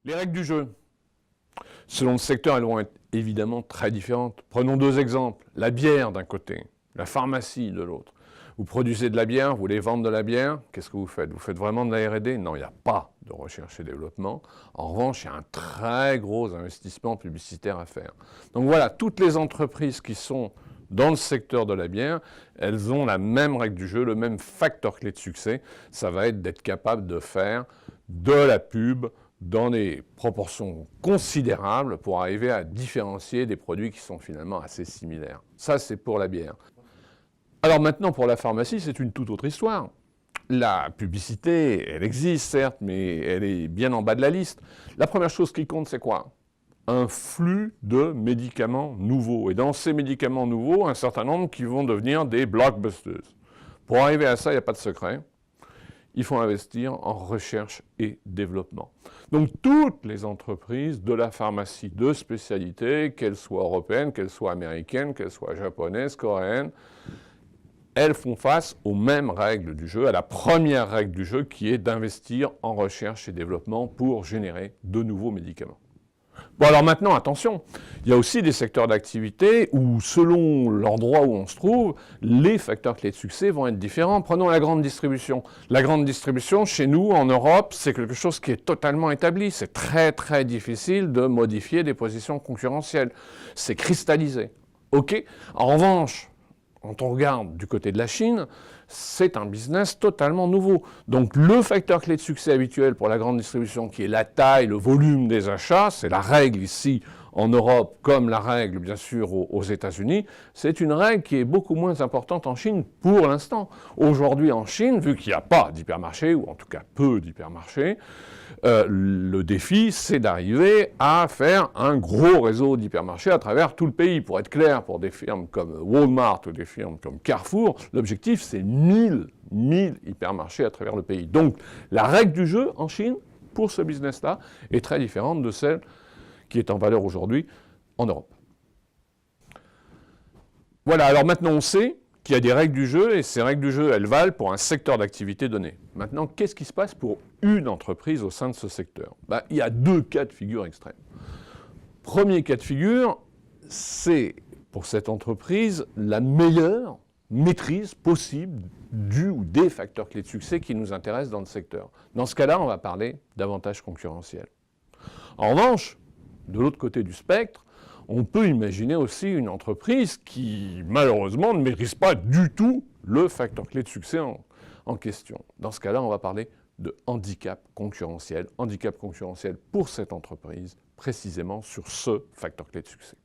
Les règles du jeu. Selon le secteur, elles vont être évidemment très différentes. Prenons deux exemples. La bière d'un côté, la pharmacie de l'autre. Vous produisez de la bière, vous voulez vendre de la bière, qu'est-ce que vous faites? Vous faites vraiment de la R&D? Non, il n'y a pas de recherche et développement. En revanche, il y a un très gros investissement publicitaire à faire. Donc voilà, toutes les entreprises qui sont dans le secteur de la bière, elles ont la même règle du jeu, le même facteur clé de succès. Ça va être d'être capable de faire de la pub dans des proportions considérables pour arriver à différencier des produits qui sont finalement assez similaires. Ça, c'est pour la bière. Alors maintenant, pour la pharmacie, c'est une toute autre histoire. La publicité, elle existe, certes, mais elle est bien en bas de la liste. La première chose qui compte, c'est quoi? Un flux de médicaments nouveaux. Et dans ces médicaments nouveaux, un certain nombre qui vont devenir des blockbusters. Pour arriver à ça, il n'y a pas de secret. Il faut investir en recherche et développement. Donc toutes les entreprises de la pharmacie de spécialité, qu'elles soient européennes, qu'elles soient américaines, qu'elles soient japonaises, coréennes, elles font face aux mêmes règles du jeu, à la première règle du jeu qui est d'investir en recherche et développement pour générer de nouveaux médicaments. Bon alors maintenant, attention, il y a aussi des secteurs d'activité où, selon l'endroit où on se trouve, les facteurs clés de succès vont être différents. Prenons la grande distribution. La grande distribution, chez nous, en Europe, c'est quelque chose qui est totalement établi. C'est très très difficile de modifier des positions concurrentielles. C'est cristallisé. OK. En revanche, quand on regarde du côté de la Chine, c'est un business totalement nouveau. Donc le facteur clé de succès habituel pour la grande distribution, qui est la taille, le volume des achats, c'est la règle ici en Europe, comme la règle bien sûr aux États-Unis, c'est une règle qui est beaucoup moins importante en Chine pour l'instant. Aujourd'hui en Chine, vu qu'il n'y a pas d'hypermarché, ou en tout cas peu d'hypermarchés, le défi, c'est d'arriver à faire un gros réseau d'hypermarchés à travers tout le pays. Pour être clair, pour des firmes comme Walmart ou des firmes comme Carrefour, l'objectif, c'est 1000 hypermarchés à travers le pays. Donc, la règle du jeu en Chine, pour ce business-là, est très différente de celle qui est en valeur aujourd'hui en Europe. Voilà, alors maintenant on sait qu'il y a des règles du jeu, et ces règles du jeu, elles valent pour un secteur d'activité donné. Maintenant, qu'est-ce qui se passe pour une entreprise au sein de ce secteur? Il y a deux cas de figure extrêmes. Premier cas de figure, c'est pour cette entreprise la meilleure maîtrise possible du ou des facteurs clés de succès qui nous intéressent dans le secteur. Dans ce cas-là, on va parler d'avantages concurrentiels. En revanche, de l'autre côté du spectre, on peut imaginer aussi une entreprise qui, malheureusement, ne maîtrise pas du tout le facteur clé de succès en question. Dans ce cas-là, on va parler de handicap concurrentiel. Handicap concurrentiel pour cette entreprise, précisément sur ce facteur clé de succès.